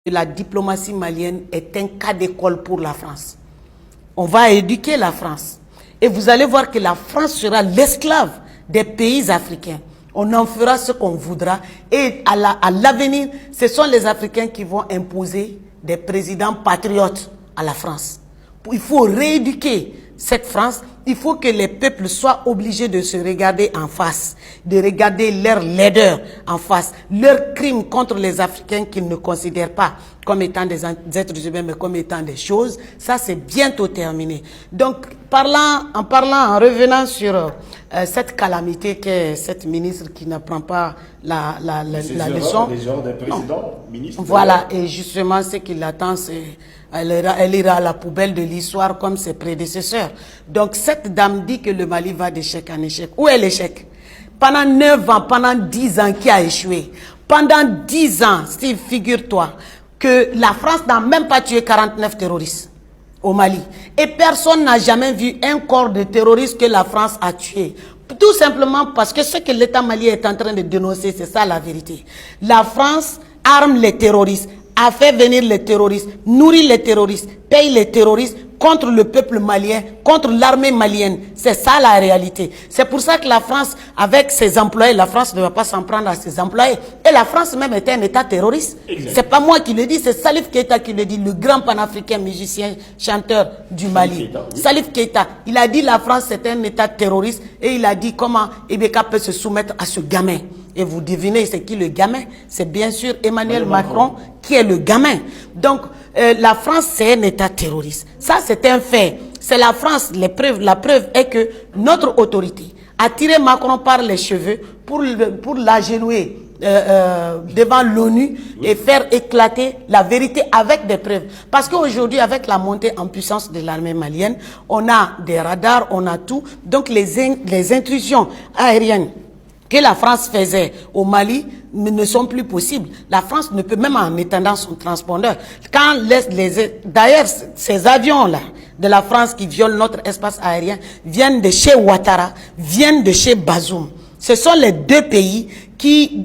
La diplomatie malienne est un cas d'école pour la France. On va éduquer la France. Et vous allez voir que la France sera l'esclave des pays africains. On en fera ce qu'on voudra. Et à l'avenir, ce sont les Africains qui vont imposer des présidents patriotes à la France. Il faut rééduquer cette France. Il faut que les peuples soient obligés de se regarder en face, de regarder leurs laideurs en face, leurs crimes contre les Africains qu'ils ne considèrent pas comme étant des êtres humains, mais comme étant des choses. Ça, c'est bientôt terminé. Donc, en revenant sur cette calamité qu'est cette ministre qui n'apprend pas la leçon. Voilà, et justement, ce qui l'attend, c'est elle ira à la poubelle de l'histoire comme ses prédécesseurs. Donc, cette dame dit que le Mali va d'échec en échec. Où est l'échec? Pendant 9 ans, pendant 10 ans, qui a échoué? Pendant 10 ans, Steve, figure-toi que la France n'a même pas tué 49 terroristes au Mali. Et personne n'a jamais vu un corps de terroristes que la France a tué. Tout simplement parce que ce que l'État malien est en train de dénoncer, c'est ça la vérité. La France arme les terroristes, a fait venir les terroristes, nourrit les terroristes, paye les terroristes contre le peuple malien, contre l'armée malienne. C'est ça la réalité. C'est pour ça que la France, avec ses employés, la France ne va pas s'en prendre à ses employés. Et la France même est un État terroriste. C'est pas moi qui le dis, c'est Salif Keita qui le dit, le grand panafricain musicien, chanteur du Mali. Salif Keita, il a dit la France c'est un État terroriste et il a dit comment Ibeka peut se soumettre à ce gamin. Et vous devinez c'est qui le gamin? C'est bien sûr Emmanuel Macron qui est le gamin. Donc la France c'est un État terroriste. Ça c'est un fait. C'est la France. La preuve est que notre autorité a tiré Macron par les cheveux pour l'agenouiller devant l'ONU et faire éclater la vérité avec des preuves. Parce qu'aujourd'hui, avec la montée en puissance de l'armée malienne, on a des radars, on a tout. Donc les intrusions aériennes que la France faisait au Mali ne sont plus possibles. La France ne peut même en étendant son transpondeur. Quand d'ailleurs, ces avions-là de la France qui violent notre espace aérien viennent de chez Ouattara, viennent de chez Bazoum. Ce sont les deux pays qui,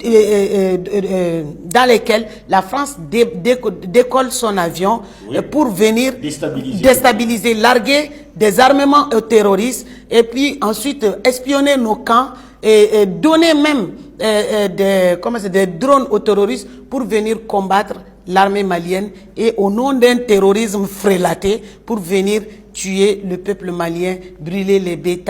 dans lesquels la France décolle son avion pour venir déstabiliser, larguer des armements terroristes et puis ensuite espionner nos camps et donner même des drones aux terroristes pour venir combattre l'armée malienne et au nom d'un terrorisme frélaté pour venir tuer le peuple malien, brûler les bétails.